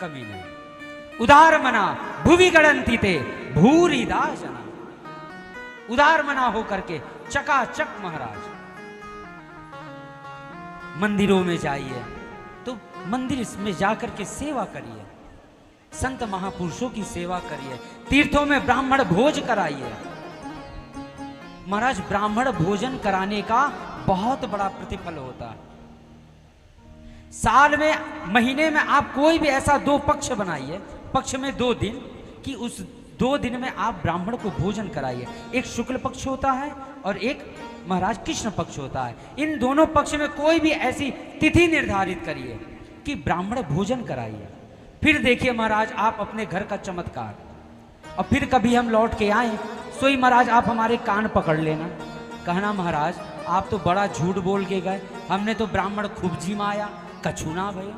कमी नहीं। उदार मना भुवि गणंती ते भूरिदा जना। उदार मना होकर के चकाचक महाराज मंदिरों में जाइए, तो मंदिर में जाकर के सेवा करिए, संत महापुरुषों की सेवा करिए, तीर्थों में ब्राह्मण भोज कराइए। महाराज ब्राह्मण भोजन कराने का बहुत बड़ा प्रतिफल होता है। साल में महीने में आप कोई भी ऐसा 2 पक्ष बनाइए, पक्ष में 2 दिन, कि उस 2 दिन में आप ब्राह्मण को भोजन कराइए। एक शुक्ल पक्ष होता है और एक महाराज कृष्ण पक्ष होता है। इन दोनों पक्ष में कोई भी ऐसी तिथि निर्धारित करिए कि ब्राह्मण भोजन कराइए। फिर देखिए महाराज आप अपने घर का चमत्कार। और फिर कभी हम लौट के आए, सोई महाराज आप हमारे कान पकड़ लेना, कहना महाराज आप तो बड़ा झूठ बोल के गए, हमने तो ब्राह्मण खूब जिमाया, कछुना भैया।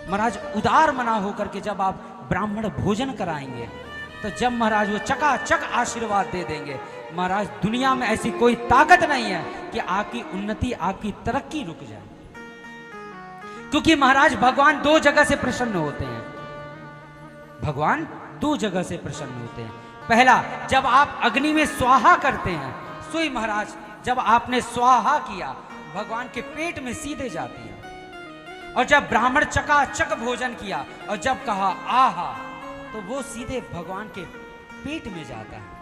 महाराज उदार मना होकर के जब आप ब्राह्मण भोजन कराएंगे, तो जब महाराज वो चकाचक आशीर्वाद दे देंगे, महाराज दुनिया में ऐसी कोई ताकत नहीं है कि आपकी उन्नति, आपकी तरक्की रुक जाए। क्योंकि महाराज भगवान 2 जगह से प्रसन्न होते हैं। भगवान 2 जगह से प्रसन्न होते हैं। पहला, जब आप अग्नि में स्वाहा करते हैं, सोई महाराज जब आपने स्वाहा किया, भगवान के पेट में सीधे जाती है। और जब ब्राह्मण चकाचक भोजन किया और जब कहा आहा, तो वो सीधे भगवान के पेट में जाता है।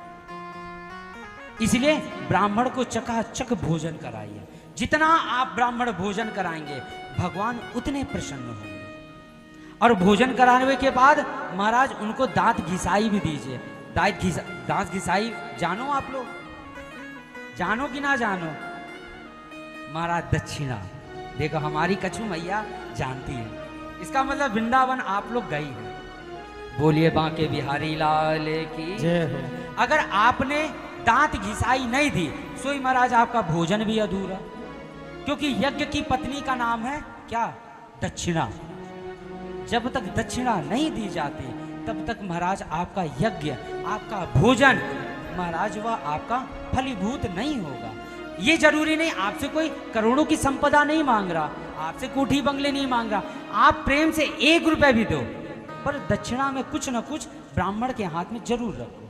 इसलिए ब्राह्मण को चकाचक भोजन कराइए। जितना आप ब्राह्मण भोजन कराएंगे, भगवान उतने प्रसन्न होंगे। और भोजन कराने के बाद महाराज उनको दांत घिसाई भी दीजिए। दांत घिसाई जानो आप लोग, जानो कि ना जानो? महाराज दक्षिणा, देखो हमारी कछु मैया जानती है, इसका मतलब वृंदावन आप लोग गई हैं। बोलिए बांके बिहारी लाल की जय हो। अगर आपने दांत घिसाई नहीं दी, सोई महाराज आपका भोजन भी अधूरा। क्योंकि यज्ञ की पत्नी का नाम है क्या? दक्षिणा। जब तक दक्षिणा नहीं दी जाती, तब तक महाराज आपका यज्ञ, आपका भोजन महाराज वह आपका फलीभूत नहीं होगा। ये जरूरी नहीं आपसे कोई करोड़ों की संपदा नहीं मांग रहा, आपसे कोठी बंगले नहीं मांग रहा, आप प्रेम से 1 रुपया भी दो, पर दक्षिणा में कुछ न कुछ ब्राह्मण के हाथ में जरूर रखो।